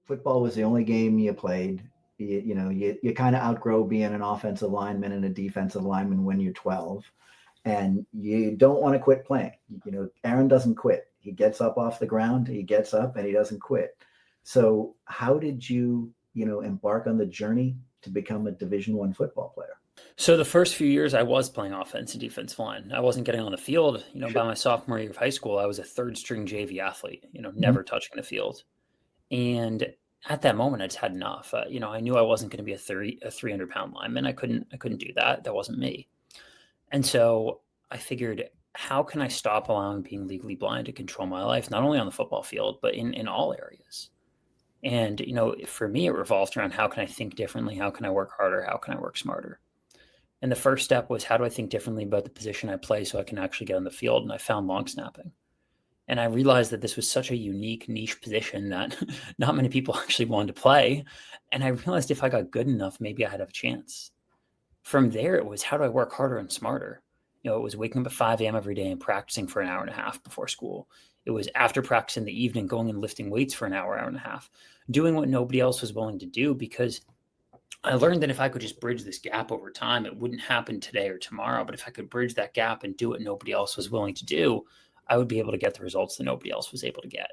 football was the only game you played. You kind of outgrow being an offensive lineman and a defensive lineman when you're 12, and you don't want to quit playing. Aaron doesn't quit. He gets up off the ground, he gets up, and he doesn't quit. So how did you embark on the journey to become a Division I football player? So the first few years I was playing offense and defensive line. I wasn't getting on the field. Sure. By my sophomore year of high school, I was a third string JV athlete, never touching the field. And at that moment, I just had enough. I knew I wasn't going to be a 300-pound lineman. I couldn't do that. That wasn't me. And so I figured, how can I stop allowing being legally blind to control my life, not only on the football field, but in all areas? And, for me, it revolved around, how can I think differently? How can I work harder? How can I work smarter? And the first step was, how do I think differently about the position I play so I can actually get on the field? And I found long snapping. And I realized that this was such a unique niche position that not many people actually wanted to play. And I realized if I got good enough, maybe I had a chance. From there, it was, how do I work harder and smarter? It was waking up at 5 a.m. every day and practicing for an hour and a half before school. It was after practice in the evening, going and lifting weights for an hour and a half, doing what nobody else was willing to do, because I learned that if I could just bridge this gap over time, it wouldn't happen today or tomorrow. But if I could bridge that gap and do what nobody else was willing to do, I would be able to get the results that nobody else was able to get.